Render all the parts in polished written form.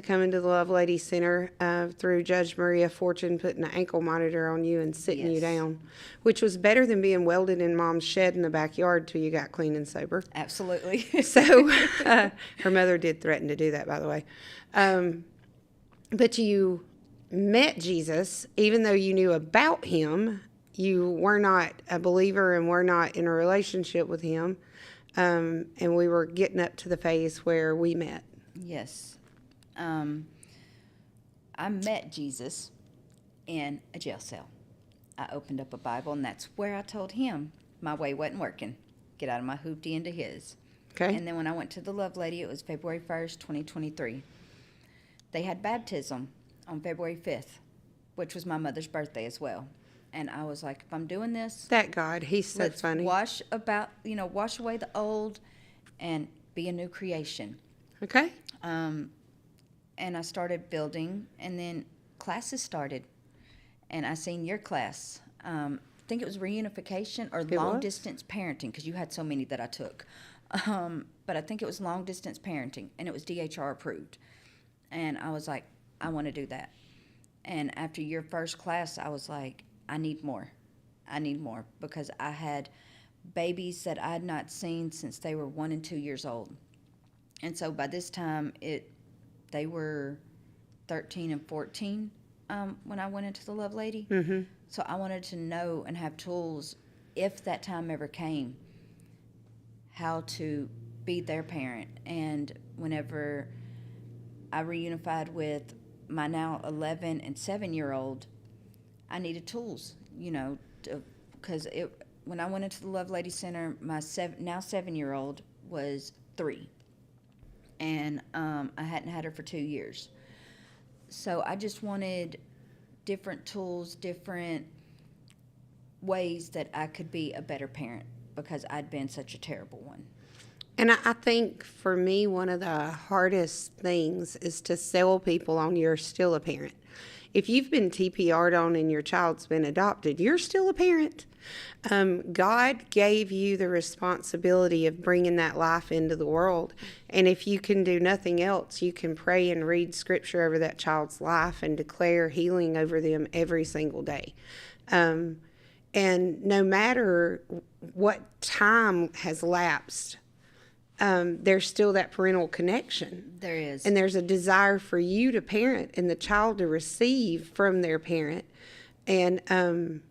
coming to the Love Lady Center through Judge Maria Fortune putting an ankle monitor on you and sitting you down, which was better than being welded in Mom's shed in the backyard till you got clean and sober. Absolutely. So her mother did threaten to do that, by the way. But you met Jesus, even though you knew about him, you were not a believer and were not in a relationship with him. And we were getting up to the phase where we met. Yes. I met Jesus in a jail cell. I opened up a Bible, and that's where I told him my way wasn't working. Get out of my hoopty into his. Okay. And then when I went to the Love Lady, it was February 1st, 2023. They had baptism on February 5th, which was my mother's birthday as well. And I was like, if I'm doing this, That God, he's so let's funny. wash away the old and be a new creation. Okay. And I started building, and then classes started. And I seen your class. I think it was reunification or long-distance parenting, because you had so many that I took. But I think it was long-distance parenting, and it was DHR approved. And I was like, I want to do that. And after your first class, I was like, I need more. I need more, because I had babies that I had not seen since they were 1 and 2 years old. And so by this time, they were 13 and 14 when I went into the Love Lady. Mm-hmm. So I wanted to know and have tools, if that time ever came, how to be their parent. And whenever I reunified with my now 11 and 7-year-old, I needed tools, because when I went into the Love Lady Center, my now 7-year-old was 3. And I hadn't had her for 2 years. So I just wanted different tools, different ways that I could be a better parent, because I'd been such a terrible one. And I think for me, one of the hardest things is to sell people on you're still a parent. If you've been TPR'd on and your child's been adopted, you're still a parent. God gave you the responsibility of bringing that life into the world. And if you can do nothing else, you can pray and read scripture over that child's life and declare healing over them every single day. And no matter what time has lapsed, there's still that parental connection. There is. And there's a desire for you to parent and the child to receive from their parent. And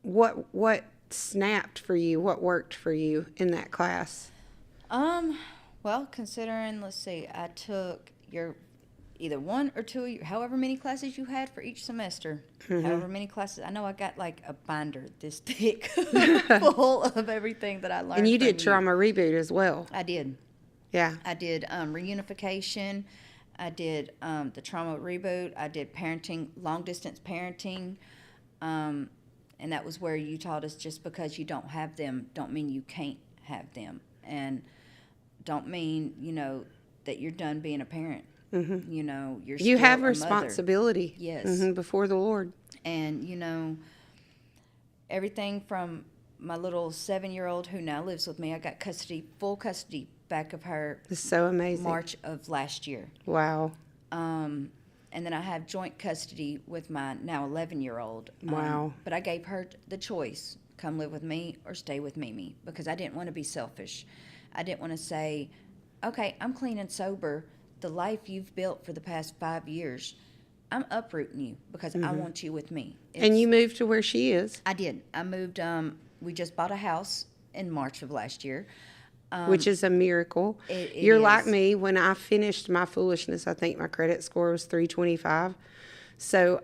what snapped for you? What worked for you in that class? Well, considering, let's see, I took your either 1 or 2, however many classes you had for each semester, however many classes. I know I got like a binder this thick full of everything that I learned. And you from did Trauma Reboot as well. I did. Yeah. I did reunification. I did the Trauma Reboot. I did parenting, long-distance parenting. And that was where you taught us, just because you don't have them don't mean you can't have them. And don't mean, that you're done being a parent. Mm-hmm. You're You still have a responsibility. Mother. Yes. Mm-hmm, before the Lord. And, everything from my little 7-year-old who now lives with me, I got full custody back of her. It's so amazing. March of last year. Wow. And then I have joint custody with my now 11-year-old. Wow. But I gave her the choice, come live with me or stay with Mimi, because I didn't want to be selfish. I didn't want to say, okay, I'm clean and sober. The life you've built for the past 5 years, I'm uprooting you because I want you with me. And you moved to where she is. I did. I moved, we just bought a house in March of last year. Which is a miracle. You're like me. When I finished my foolishness, I think my credit score was 325. So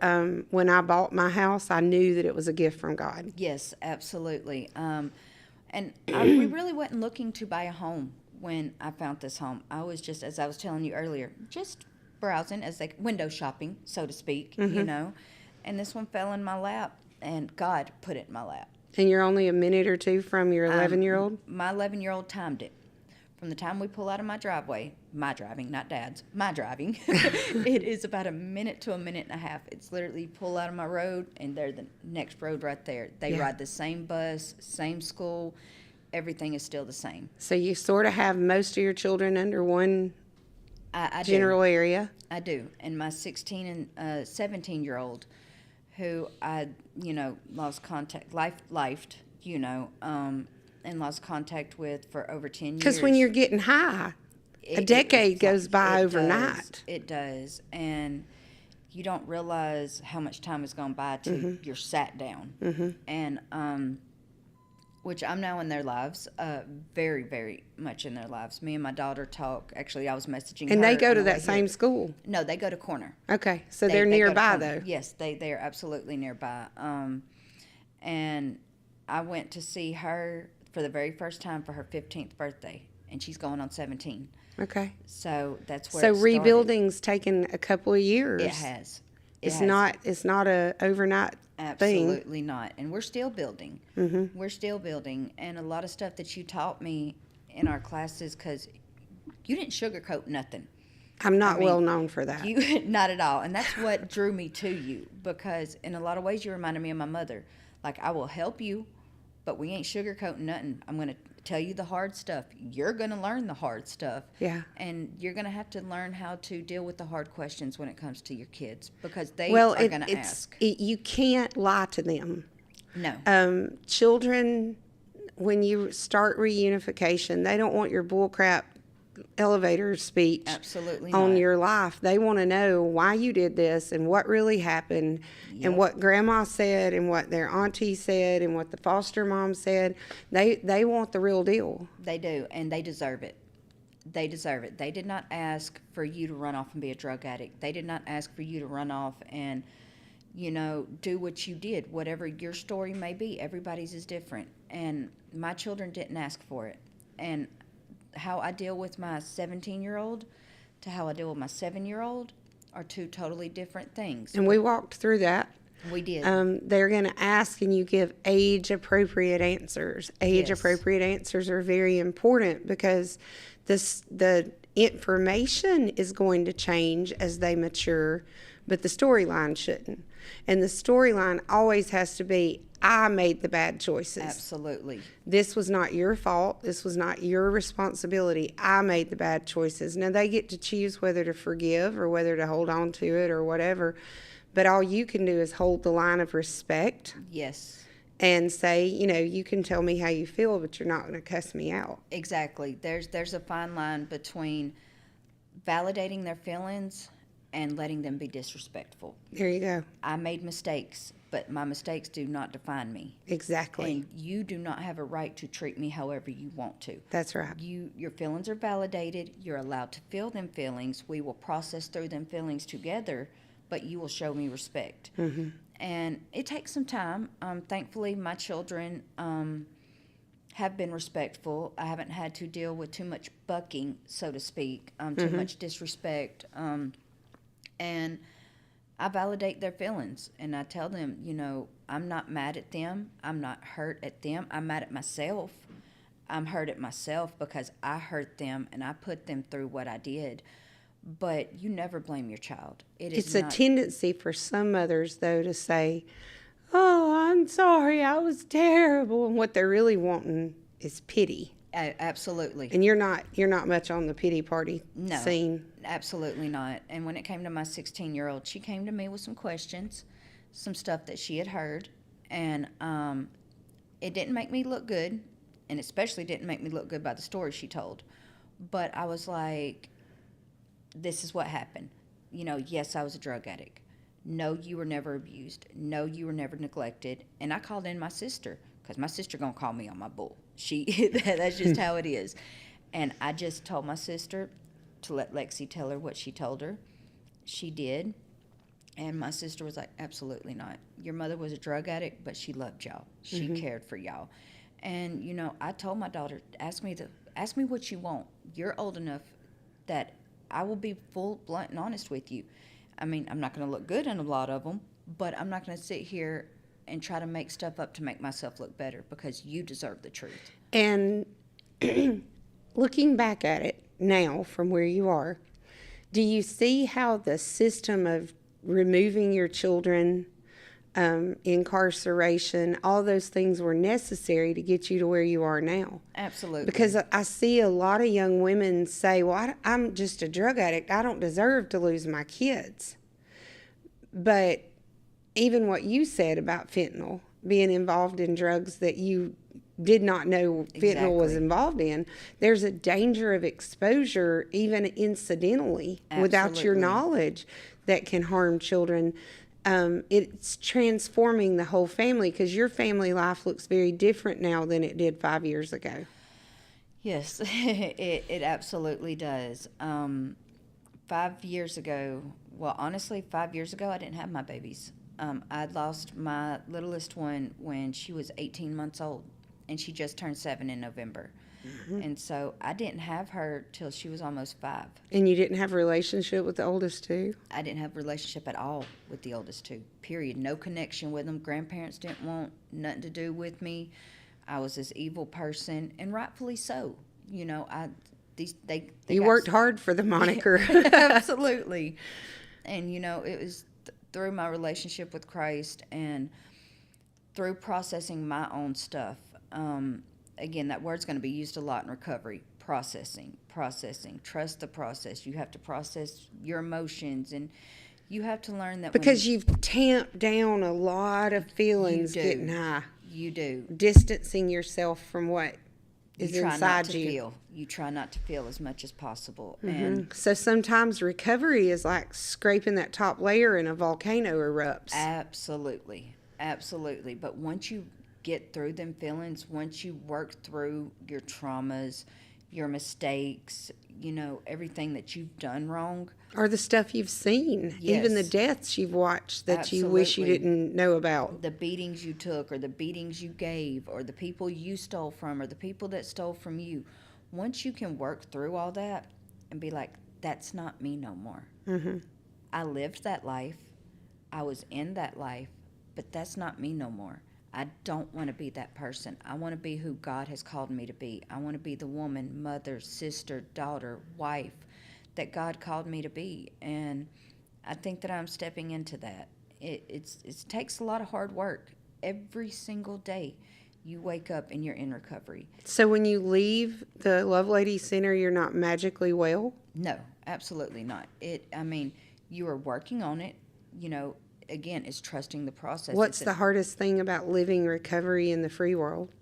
when I bought my house, I knew that it was a gift from God. Yes, absolutely. We really wasn't looking to buy a home when I found this home. I was just, as I was telling you earlier, just browsing, window shopping, so to speak, And this one fell in my lap, and God put it in my lap. And you're only a minute or two from your 11-year-old? My 11-year-old timed it. From the time we pull out of my driveway, my driving, not Dad's, my driving, it is about a minute to a minute and a half. It's literally pull out of my road, and they're the next road right there. They ride the same bus, same school. Everything is still the same. So you sort of have most of your children under one I general area? I do. And my 16 and 17-year-old, who I, lost contact, lifed, and lost contact with for over 10 years. Because when you're getting high, a decade goes by overnight. It does. And you don't realize how much time has gone by till you're sat down. And, which I'm now in their lives, very, very much in their lives. Me and my daughter talk. Actually, I was messaging her. And they go on to the way that same here. school? No, they go to Corner. Okay, so They they're go to nearby, Corner. though. Yes, they are absolutely nearby. And I went to see her for the very first time for her 15th birthday, and she's going on 17. Okay. So that's where So it started. rebuilding's taken a couple of years. It has. It's not a overnight thing. Absolutely not. And we're still building. We're still building. And a lot of stuff that you taught me in our classes, because you didn't sugarcoat nothing. I'm not well known for that. You not at all. And that's what drew me to you, because in a lot of ways you reminded me of my mother. Like, I will help you, but we ain't sugarcoating nothing. I'm going to tell you the hard stuff. You're going to learn the hard stuff. Yeah. And you're going to have to learn how to deal with the hard questions when it comes to your kids, because they are going to ask. You can't lie to them. No. Children, when you start reunification, they don't want your bullcrap elevator speech Absolutely on not. your life. They want to know why you did this and what really happened and what grandma said and what their auntie said and what the foster mom said. They want the real deal. They do, and they deserve it. They deserve it. They did not ask for you to run off and be a drug addict. They did not ask for you to run off and, do what you did. Whatever your story may be, everybody's is different. And my children didn't ask for it. And how I deal with my 17-year-old to how I deal with my 7-year-old are two totally different things. And we walked through that. We did. They're going to ask and you give age-appropriate answers. Age-appropriate answers are very important because the information is going to change as they mature, but the storyline shouldn't. And the storyline always has to be, I made the bad choices. Absolutely. This was not your fault. This was not your responsibility. I made the bad choices. Now, they get to choose whether to forgive or whether to hold on to it or whatever. But all you can do is hold the line of respect. Yes. And say, you can tell me how you feel, but you're not going to cuss me out. Exactly. There's a fine line between validating their feelings and letting them be disrespectful. There you go. I made mistakes, but my mistakes do not define me. Exactly. And you do not have a right to treat me however you want to. That's right. Your feelings are validated. You're allowed to feel them feelings. We will process through them feelings together, but you will show me respect. Mm-hmm. And it takes some time. Thankfully, my children have been respectful. I haven't had to deal with too much bucking, so to speak, too much disrespect. And I validate their feelings, and I tell them, I'm not mad at them. I'm not hurt at them. I'm mad at myself. I'm hurt at myself because I hurt them, and I put them through what I did. But you never blame your child. It's a tendency for some mothers, though, to say, oh, I'm sorry, I was terrible. And what they're really wanting is pity. Absolutely. And you're not much on the pity party scene. Absolutely not. And when it came to my 16-year-old, she came to me with some questions, some stuff that she had heard, and it didn't make me look good, and especially didn't make me look good by the story she told. But I was like, this is what happened. Yes, I was a drug addict. No, you were never abused. No, you were never neglected. And I called in my sister, because my sister gonna call me on my bull. That's just how it is. And I just told my sister to let Lexi tell her what she told her. She did. And my sister was like, absolutely not. Your mother was a drug addict, but she loved y'all. She cared for y'all. And, I told my daughter, ask me what you want. You're old enough that I will be full, blunt, and honest with you. I mean, I'm not going to look good in a lot of them, but I'm not going to sit here and try to make stuff up to make myself look better, because you deserve the truth. And looking back at it now from where you are, do you see how the system of removing your children incarceration, all those things were necessary to get you to where you are now. Absolutely. Because I see a lot of young women say, well, I'm just a drug addict. I don't deserve to lose my kids. But even what you said about fentanyl, being involved in drugs that you did not know fentanyl was involved in, there's a danger of exposure, even incidentally, without your knowledge, that can harm children. It's transforming the whole family, because your family life looks very different now than it did 5 years ago. Yes, it absolutely does. 5 years ago, well, honestly, 5 years ago, I didn't have my babies. I'd lost my littlest one when she was 18 months old, and she just turned 7 in November. Mm-hmm. And so I didn't have her till she was almost 5. And you didn't have a relationship with the oldest two? I didn't have a relationship at all with the oldest two, period. No connection with them. Grandparents didn't want nothing to do with me. I was this evil person, and rightfully so. You know, they you worked hard for the moniker. Absolutely. And, you know, it was through my relationship with Christ and through processing my own stuff. Again, that word's going to be used a lot in recovery. Processing. Trust the process. You have to process your emotions, and you have to learn that because you've tamped down a lot of feelings getting high. You do. Distancing yourself from what is inside you. You try not to feel as much as possible. Mm-hmm. And so sometimes recovery is like scraping that top layer and a volcano erupts. Absolutely. But once you get through them feelings, once you work through your traumas, your mistakes, you know, everything that you've done wrong. Or the stuff you've seen, even the deaths you've watched that you wish you didn't know about. The beatings you took, or the beatings you gave, or the people you stole from, or the people that stole from you. Once you can work through all that and be like, that's not me no more. Mm-hmm. I lived that life. I was in that life, but that's not me no more. I don't want to be that person. I want to be who God has called me to be. I want to be the woman, mother, sister, daughter, wife that God called me to be. And I think that I'm stepping into that. It takes a lot of hard work. Every single day you wake up and you're in recovery. So when you leave the Love Lady Center, you're not magically well? No, absolutely not. You are working on it, you know. Again, it's trusting the process. What's the hardest thing about living recovery in the free world?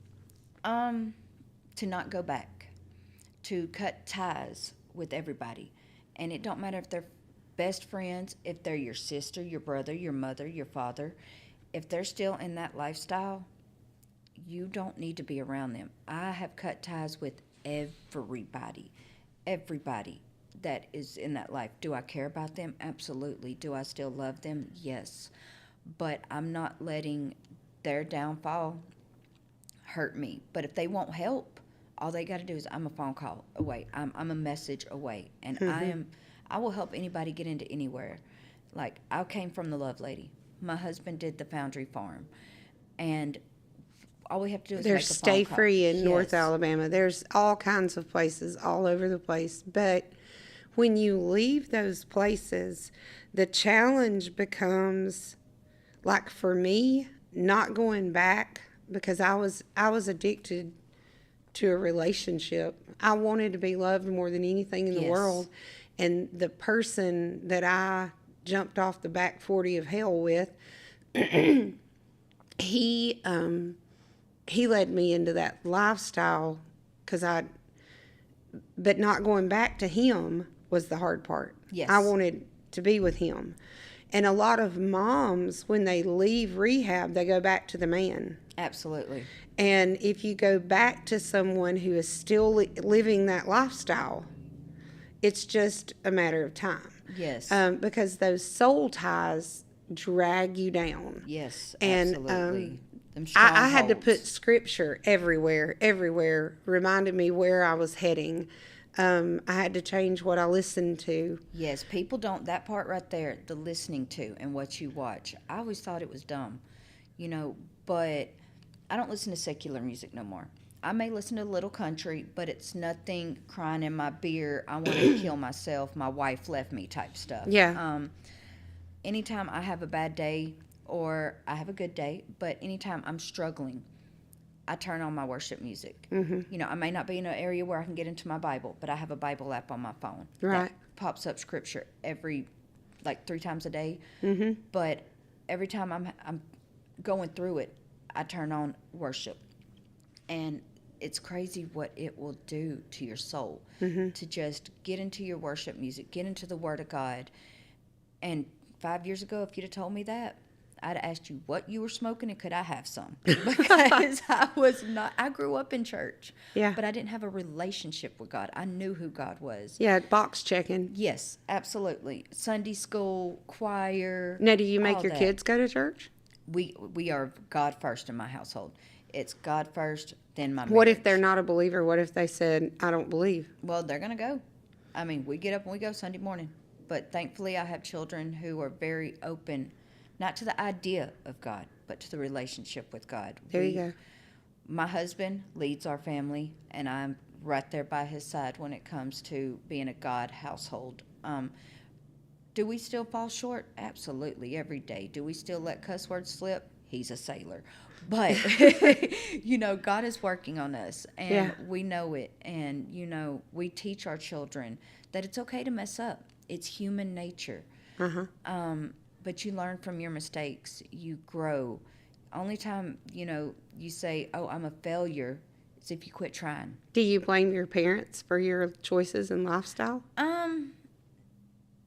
To not go back, to cut ties with everybody. And it don't matter if they're best friends, if they're your sister, your brother, your mother, your father. If they're still in that lifestyle, you don't need to be around them. I have cut ties with everybody that is in that life. Do I care about them? Absolutely. Do I still love them? Yes. But I'm not letting their downfall hurt me. But if they won't help, all they got to do is I'm a phone call away. I'm a message away. And Mm-hmm. I will help anybody get into anywhere. Like, I came from the Love Lady. My husband did the Foundry Farm. And all we have to do is There's make a phone Stay call. Free in Yes. North Alabama. There's all kinds of places all over the place. But when you leave those places, the challenge becomes, like for me, not going back, because I was addicted to a relationship. I wanted to be loved more than anything in the Yes. world. And the person that I jumped off the back 40 of hell with, he led me into that lifestyle, but not going back to him was the hard part. Yes. I wanted to be with him. And a lot of moms, when they leave rehab, they go back to the man. Absolutely. And if you go back to someone who is still living that lifestyle, it's just a matter of time. Yes. Because those soul ties drag you down. Yes, And absolutely. I had to put scripture everywhere, reminded me where I was heading. I had to change what I listened to. Yes, people don't, that part right there, the listening to and what you watch. I always thought it was dumb, you know, but I don't listen to secular music no more. I may listen to a little country, but it's nothing crying in my beer, I want to kill myself, my wife left me type stuff. Yeah. Anytime I have a bad day or I have a good day, but anytime I'm struggling, I turn on my worship music. I may not be in an area where I can get into my Bible, but I have a Bible app on my phone Right. that pops up scripture like 3 times a day. But every time I'm going through it, I turn on worship, and it's crazy what it will do to your soul to just get into your worship music, get into the Word of God. And 5 years ago, if you'd have told me that, I'd have asked you what you were smoking and could I have some? Because I grew up in church, Yeah. but I didn't have a relationship with God. I knew who God was. Yeah, box checking. Yes, absolutely. Sunday school, choir. Now, do you make all your that. kids go to church? We are God first in my household. It's God first, then my marriage. What if they're not a believer? What if they said, I don't believe? Well, they're going to go. I mean, we get up and we go Sunday morning. But thankfully, I have children who are very open, not to the idea of God, but to the relationship with God. There you go. My husband leads our family, and I'm right there by his side when it comes to being a God household. Do we still fall short? Absolutely, every day. Do we still let cuss words slip? He's a sailor. But, God is working on us, and we know it. And, we teach our children that it's okay to mess up. It's human nature. But you learn from your mistakes. You grow. Only time, you say, oh, I'm a failure, is if you quit trying. Do you blame your parents for your choices and lifestyle?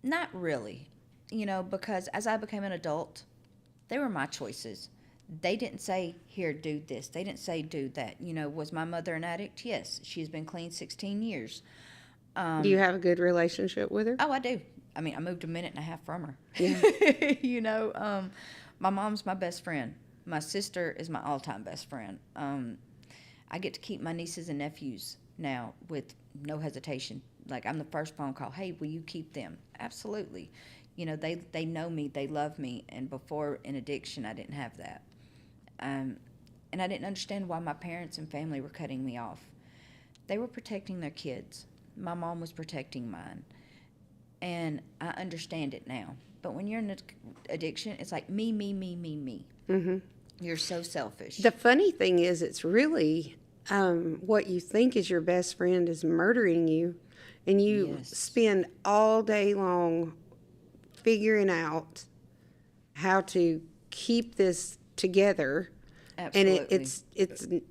Not really. Because as I became an adult, they were my choices. They didn't say, here, do this. They didn't say, do that. Was my mother an addict? Yes. She's been clean 16 years. Do you have a good relationship with her? Oh, I do. I mean, I moved a minute and a half from her. Yeah. My mom's my best friend. My sister is my all-time best friend. I get to keep my nieces and nephews now with no hesitation. Like, I'm the first phone call. Hey, will you keep them? Absolutely. They know me. They love me. And before in addiction, I didn't have that. And I didn't understand why my parents and family were cutting me off. They were protecting their kids. My mom was protecting mine. And I understand it now. But when you're in addiction, it's like me, me, me, me, me. You're so selfish. The funny thing is, it's really what you think is your best friend is murdering you. And you spend all day long figuring out how to keep this together. Absolutely. And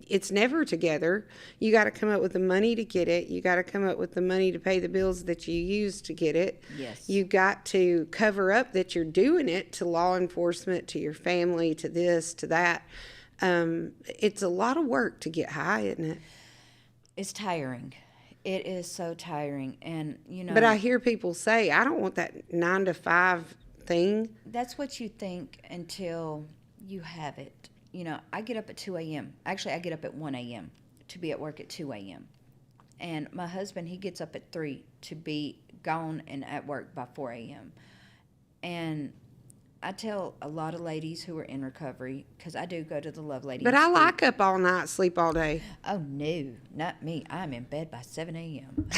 it's never together. You got to come up with the money to get it. You got to come up with the money to pay the bills that you use to get it. Yes. You got to cover up that you're doing it to law enforcement, to your family, to this, to that. It's a lot of work to get high, isn't it? It's tiring. It is so tiring. And, But I hear people say, I don't want that 9 to 5 thing. That's what you think until you have it. I get up at 2 a.m. Actually, I get up at 1 a.m. to be at work at 2 a.m. And my husband, he gets up at 3 to be gone and at work by 4 a.m. And I tell a lot of ladies who are in recovery, because I do go to the Love Lady. But I like up all night, sleep all day. Oh, no, not me. I'm in bed by 7 a.m.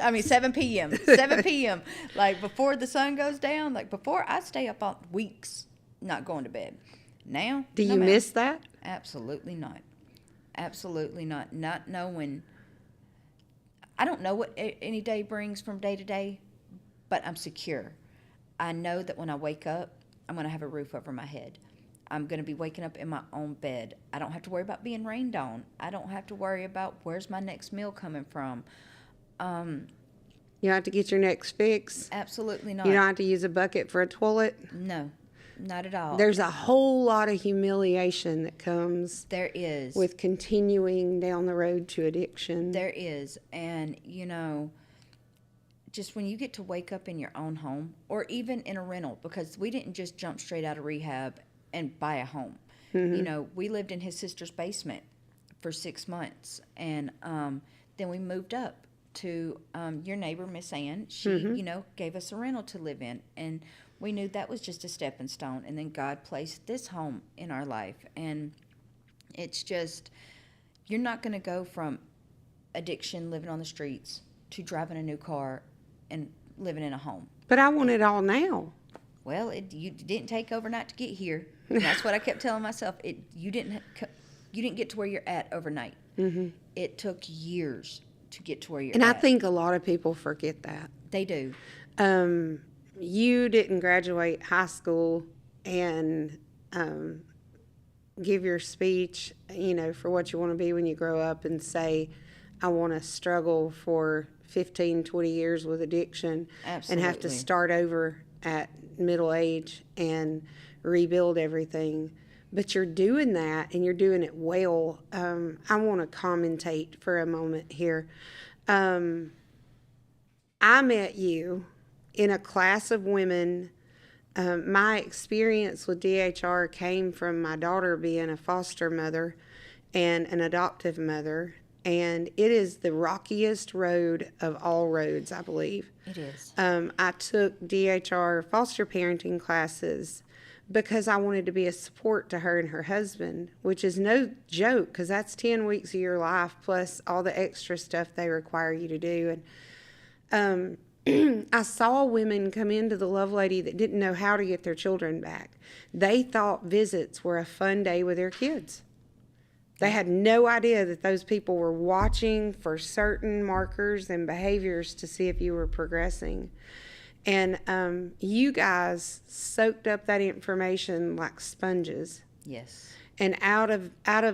I mean, 7 p.m. 7 p.m. Like, before the sun goes down, like, before I stay up all weeks not going to bed. Now, do you miss that? Absolutely not. Absolutely not. Not knowing. I don't know what any day brings from day to day, but I'm secure. I know that when I wake up, I'm going to have a roof over my head. I'm going to be waking up in my own bed. I don't have to worry about being rained on. I don't have to worry about where's my next meal coming from. You don't have to get your next fix. Absolutely not. You don't have to use a bucket for a toilet. No, not at all. There's a whole lot of humiliation that comes There is. with continuing down the road to addiction. There is. And, just when you get to wake up in your own home, or even in a rental, because we didn't just jump straight out of rehab and buy a home. We lived in his sister's basement for 6 months. And then we moved up to your neighbor, Miss Ann. She, gave us a rental to live in. And we knew that was just a stepping stone. And then God placed this home in our life. And it's just, you're not going to go from addiction, living on the streets, to driving a new car and living in a home. But I want it all now. Well, you didn't take overnight to get here. And that's what I kept telling myself. You didn't get to where you're at overnight. Mm-hmm. It took years to get to where you're and at. I think a lot of people forget that. They do. You didn't graduate high school and give your speech, for what you want to be when you grow up and say, I want to struggle for 15, 20 years with addiction. Absolutely. And have to start over at middle age and rebuild everything. But you're doing that, and you're doing it well. I want to commentate for a moment here. I met you in a class of women. My experience with DHR came from my daughter being a foster mother and an adoptive mother. And it is the rockiest road of all roads, I believe. It is. I took DHR foster parenting classes because I wanted to be a support to her and her husband, which is no joke, because that's 10 weeks of your life plus all the extra stuff they require you to do. And I saw women come into the Love Lady that didn't know how to get their children back. They thought visits were a fun day with their kids. They had no idea that those people were watching for certain markers and behaviors to see if you were progressing. And you guys soaked up that information like sponges. Yes. And out of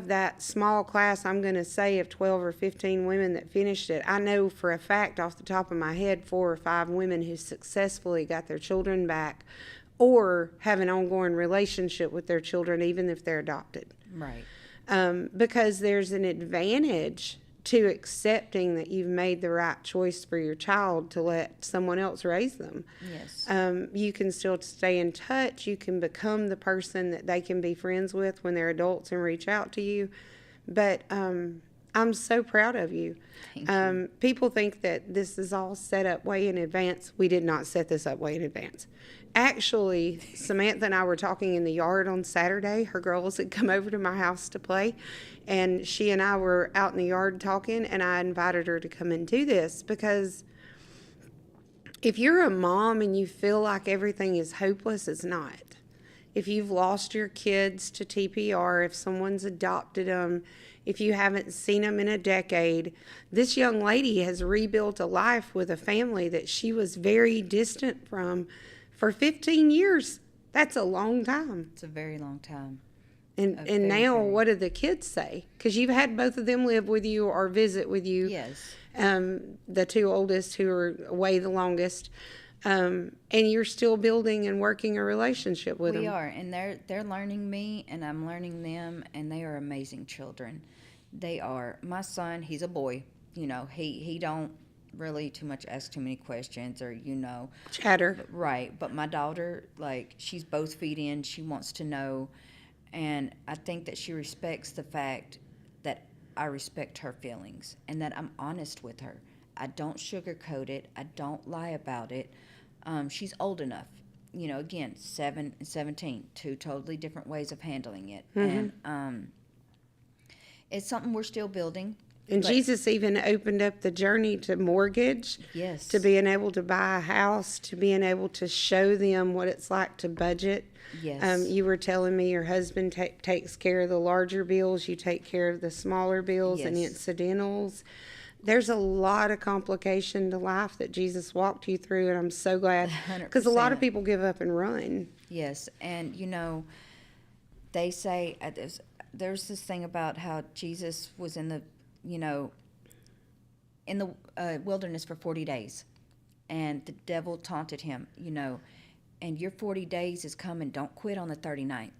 that small class, I'm going to say of 12 or 15 women that finished it, I know for a fact off the top of my head 4 or 5 women who successfully got their children back or have an ongoing relationship with their children, even if they're adopted. Right. Because there's an advantage to accepting that you've made the right choice for your child to let someone else raise them. Yes. You can still stay in touch. You can become the person that they can be friends with when they're adults and reach out to you. But I'm so proud of you. Thank you. People think that this is all set up way in advance. We did not set this up way in advance. Actually, Samantha and I were talking in the yard on Saturday. Her girls had come over to my house to play, and she and I were out in the yard talking, and I invited her to come and do this because if you're a mom and you feel like everything is hopeless, it's not. If you've lost your kids to TPR, if someone's adopted them, if you haven't seen them in a decade, this young lady has rebuilt a life with a family that she was very distant from for 15 years. That's a long time. It's a very long time. And now what do the kids say? Because you've had both of them live with you or visit with you. Yes. The 2 oldest who are away the longest. And you're still building and working a relationship with them. We are, and they're learning me, and I'm learning them, and they are amazing children. They are. My son, he's a boy. He don't really too much ask too many questions or chatter. Right. But my daughter, she's both feet in. She wants to know, and I think that she respects the fact that I respect her feelings and that I'm honest with her. I don't sugarcoat it. I don't lie about it. She's old enough. Again, 7 and 17, 2 totally different ways of handling it. Mm-hmm. And it's something we're still building. And Jesus even opened up the journey to mortgage, yes, to being able to buy a house, to being able to show them what it's like to budget. Yes. You were telling me your husband takes care of the larger bills, you take care of the smaller bills and incidentals. There's a lot of complication to life that Jesus walked you through, and I'm so glad. Because a lot of people give up and run. Yes, and they say there's this thing about how Jesus was in the wilderness for 40 days, and the devil taunted him, and your 40 days is coming. Don't quit on the 39th.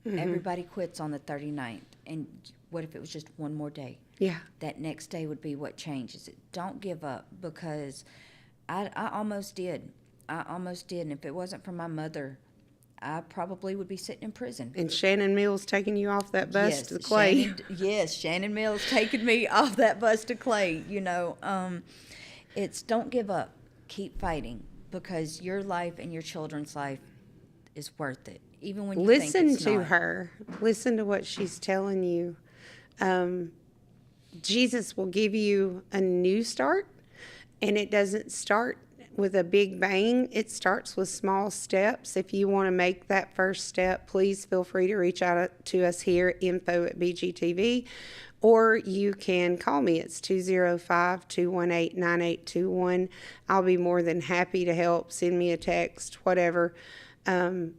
Mm-hmm. Everybody quits on the 39th, and what if it was just one more day? Yeah. That next day would be what changes it. Don't give up, because I almost did. And if it wasn't for my mother, I probably would be sitting in prison. And Shannon Mills taking you off that bus to the Clay. Shannon Mills taking me off that bus to Clay. It's don't give up. Keep fighting, because your life and your children's life is worth it. Even when you think it's not. Listen to her. Listen to what she's telling you. Jesus will give you a new start, and it doesn't start with a big bang. It starts with small steps. If you want to make that first step, please feel free to reach out to us here at info@bgtv, or you can call me. It's 205-218-9821. I'll be more than happy to help. Send me a text, whatever.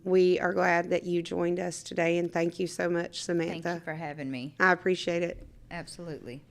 We are glad that you joined us today, and thank you so much, Samantha. Thank you for having me. I appreciate it. Absolutely.